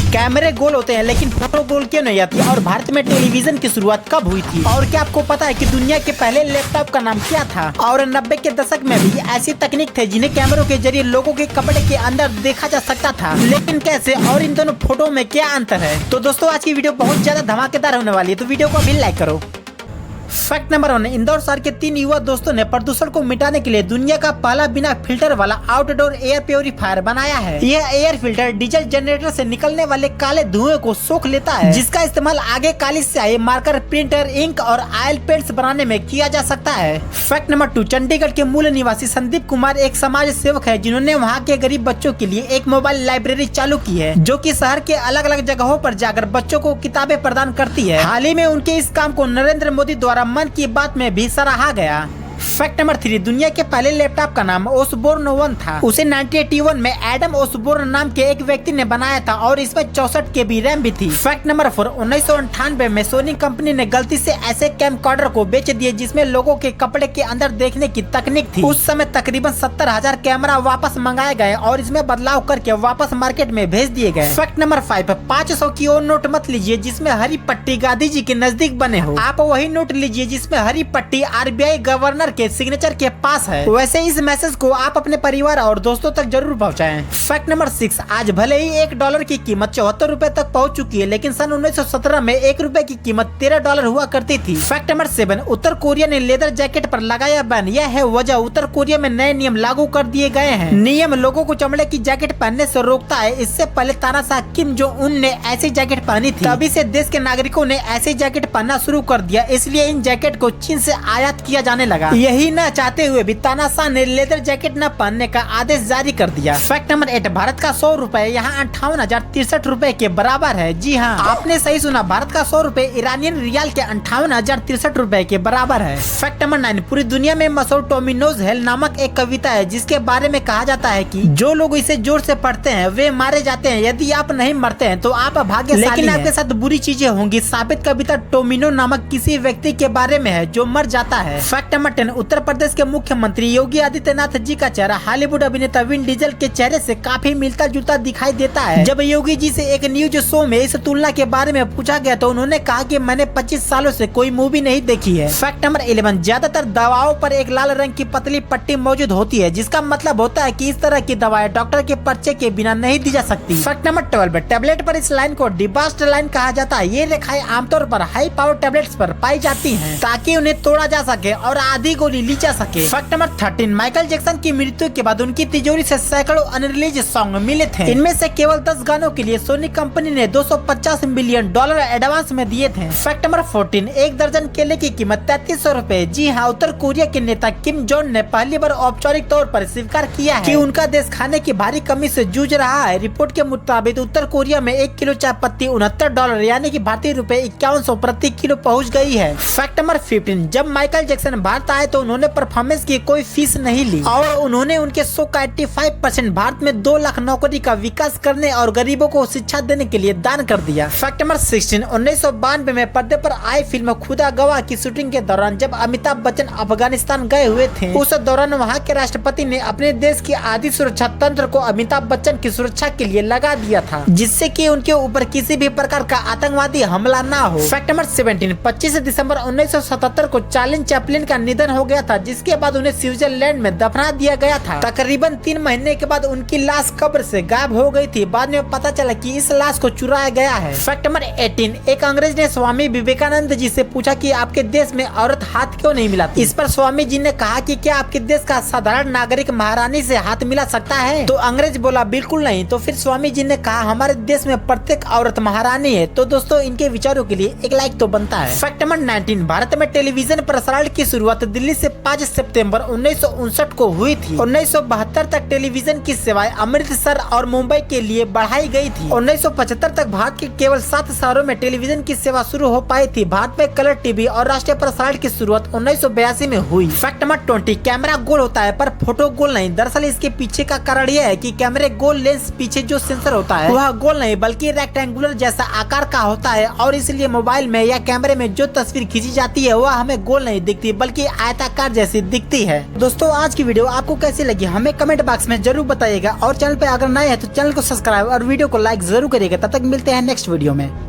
कैमरे गोल होते हैं लेकिन फोटो गोल क्यों नहीं आती? और भारत में टेलीविजन की शुरुआत कब हुई थी? और क्या आपको पता है कि दुनिया के पहले लैपटॉप का नाम क्या था? और 90 के दशक में भी ऐसी तकनीक थे जिन्हें कैमरों के जरिए लोगों के कपड़े के अंदर देखा जा सकता था, लेकिन कैसे? और इन दोनों फोटो में क्या अंतर है? तो दोस्तों आज की वीडियो बहुत ज्यादा धमाकेदार होने वाली है, तो वीडियो को अभी लाइक करो। फैक्ट नंबर 1, इंदौर शहर के 3 युवा दोस्तों ने प्रदूषण को मिटाने के लिए दुनिया का पहला बिना फिल्टर वाला आउटडोर एयर प्योरीफायर बनाया है। यह एयर फिल्टर डीजल जनरेटर से निकलने वाले काले धुएं को सोख लेता है, जिसका इस्तेमाल आगे काली स्याही, मार्कर, प्रिंटर, इंक और ऑयल पेंट्स बनाने में किया जा सकता है। फैक्ट नंबर 2, चंडीगढ़ के मूल निवासी संदीप कुमार एक समाज सेवक है जिन्होंने वहाँ के गरीब बच्चों के लिए एक मोबाइल लाइब्रेरी चालू की है, जो कि शहर के अलग अलग जगहों पर जाकर बच्चों को किताबें प्रदान करती है। हाल ही में उनके इस काम को नरेंद्र मोदी द्वारा मन की बात में भी सराहा गया। फैक्ट नंबर 3, दुनिया के पहले लैपटॉप का नाम ओसबोर्न 1 था। उसे 1981 में एडम ओसबोर्न नाम के एक व्यक्ति ने बनाया था और इसमें 64 KB रैम भी थी। फैक्ट नंबर 4, 1998 में सोनी कंपनी ने गलती से ऐसे कैमकॉर्डर को बेच दिए जिसमें लोगों के कपड़े के अंदर देखने की तकनीक थी। उस समय तकरीबन 70,000 कैमरा वापस मंगाए गए और इसमें बदलाव करके वापस मार्केट में भेज दिए गए। फैक्ट नंबर 5, 500 की और नोट मत लीजिए जिसमें हरी पट्टी गांधी जी के नजदीक बने हो। आप वही नोट लीजिए जिसमें हरी पट्टी RBI गवर्नर के सिग्नेचर के पास है। वैसे इस मैसेज को आप अपने परिवार और दोस्तों तक जरूर पहुंचाएं। फैक्ट नंबर 6, आज भले ही $1 की कीमत 74 रुपए तक पहुंच चुकी है, लेकिन सन 1917 में $1 की कीमत $13 हुआ करती थी। फैक्ट नंबर 7, उत्तर कोरिया ने लेदर जैकेट पर लगाया बैन। यह है वजह, उत्तर कोरिया में नए नियम लागू कर दिए गए हैं। नियम लोगों को चमड़े की जैकेट पहनने से रोकता है। इससे पहले तानाशाह किम जोंग उन ने ऐसी जैकेट पहनी थी, तभी से देश के नागरिकों ने ऐसी जैकेट पहनना शुरू कर दिया, इसलिए इन जैकेट को चीन से आयात किया जाने लगा। यही न चाहते हुए भी तानाशाह ने लेदर जैकेट न पहनने का आदेश जारी कर दिया। फैक्ट नंबर 8, भारत का 100 रुपए यहाँ 58,063 रुपए के बराबर है। जी हाँ, आपने सही सुना, भारत का 100 रुपए ईरानियन रियाल के 58,063 रुपए के बराबर है। फैक्ट नंबर 9, पूरी दुनिया में मशहूर टोमिनोज हेल नामक एक कविता है जिसके बारे में कहा जाता है कि जो लोग इसे जोर से पढ़ते हैं वे मारे जाते हैं, यदि आप नहीं मरते हैं तो आप भाग्यशाली हैं। लेकिन आपके साथ बुरी चीजें होंगी। साबित कविता टोमिनो नामक किसी व्यक्ति के बारे में है जो मर जाता है। फैक्ट नंबर 10, उत्तर प्रदेश के मुख्यमंत्री योगी आदित्यनाथ जी का चेहरा हॉलीवुड अभिनेता विन डीजल के चेहरे से काफी मिलता जुलता दिखाई देता है। जब योगी जी से एक न्यूज शो में इस तुलना के बारे में पूछा गया तो उन्होंने कहा कि मैंने 25 सालों से कोई मूवी नहीं देखी है। फैक्ट नंबर 11, ज्यादातर दवाओं पर एक लाल रंग की पतली पट्टी मौजूद होती है, जिसका मतलब होता है कि इस तरह की दवाएं डॉक्टर के पर्चे के बिना नहीं दी जा सकती। फैक्ट नंबर 12, टैबलेट पर इस लाइन को डिबास्ट लाइन कहा जाता है। ये रेखाएं आमतौर पर हाई पावर टैबलेट्स पर पाई जाती हैं ताकि उन्हें तोड़ा जा सके और आधी गोली ली जा सके। फैक्ट नंबर 13, माइकल जैक्सन की मृत्यु के बाद उनकी तिजोरी से सैकड़ों अनरिलीज सॉन्ग मिले थे। इनमें से केवल 10 गानों के लिए सोनी कंपनी ने $250 मिलियन एडवांस में दिए थे। फैक्ट नंबर 14, एक दर्जन केले की कीमत 3300 रुपए। जी हाँ, उत्तर कोरिया के नेता किम जोंग ने पहली बार औपचारिक तौर पर स्वीकार किया है कि उनका देश खाने की भारी कमी से जूझ रहा है। रिपोर्ट के मुताबिक उत्तर कोरिया में 1 किलो चाय पत्ती $69 यानी कि भारतीय रुपए 5100 प्रति किलो पहुँच गई है। फैक्ट नंबर 15, जब माइकल जैक्सन भारत आए तो उन्होंने परफॉर्मेंस की कोई फीस नहीं ली और उन्होंने उनके शो का 85% भारत में 2 लाख नौकरी का विकास करने और गरीबों को शिक्षा देने के लिए दान कर दिया। फैक्ट नंबर 16, 1992 में पर्दे पर आई फिल्म खुदा गवाह की शूटिंग के दौरान जब अमिताभ बच्चन अफगानिस्तान गए हुए थे, उस दौरान वहाँ के राष्ट्रपति ने अपने देश की आधी सुरक्षा तंत्र को अमिताभ बच्चन की सुरक्षा के लिए लगा दिया था, जिससे कि उनके ऊपर किसी भी प्रकार का आतंकवादी हमला न हो। फैक्ट नंबर 17, 25 दिसंबर 1977 को चार्ली चैपलिन का निधन हो गया था, जिसके बाद उन्हें स्विट्जरलैंड में दफना दिया गया था। तकरीबन 3 महीने के बाद उनकी लाश कब्र से गायब हो गई थी। बाद में पता चला कि इस लाश को चुराया गया है। फैक्ट नंबर 18, एक अंग्रेज ने स्वामी विवेकानंद जी से पूछा कि आपके देश में औरत हाथ क्यों नहीं मिलाती। इस पर स्वामी जी ने कहा कि क्या आपके देश का साधारण नागरिक महारानी से हाथ मिला सकता है? तो अंग्रेज बोला बिल्कुल नहीं। तो फिर स्वामी जी ने कहा हमारे देश में प्रत्येक औरत महारानी है। तो दोस्तों इनके विचारों के लिए एक लाइक तो बनता है। फैक्ट नंबर 19, भारत में टेलीविजन प्रसारण की शुरुआत दिल्ली से 5 सितंबर 1959 को हुई थी। 1972 तक टेलीविजन की सेवाएं अमृतसर और मुंबई के लिए बढ़ाई गई थी। 1975 तक भारत के केवल 7 शहरों में टेलीविजन की सेवा शुरू हो पाई थी। भारत में कलर टीवी और राष्ट्रीय प्रसारण की शुरुआत 1982 में हुई। फैक्ट नंबर 20, कैमरा गोल होता है पर फोटो गोल नहीं। दरअसल इसके पीछे का कारण यह है कि कैमरे गोल लेंस पीछे जो सेंसर होता है वह गोल नहीं बल्कि रेक्टेंगुलर जैसा आकार का होता है और इसलिए मोबाइल में या कैमरे में जो तस्वीर खींची जाती है वह हमें गोल नहीं दिखती बल्कि आयताकार जैसी दिखती है। दोस्तों आज की वीडियो आपको कैसी लगी हमें कमेंट बॉक्स में जरूर बताइएगा और चैनल पे अगर नए हैं तो चैनल को सब्सक्राइब और वीडियो को लाइक जरूर करिएगा। तब तक मिलते हैं नेक्स्ट वीडियो में।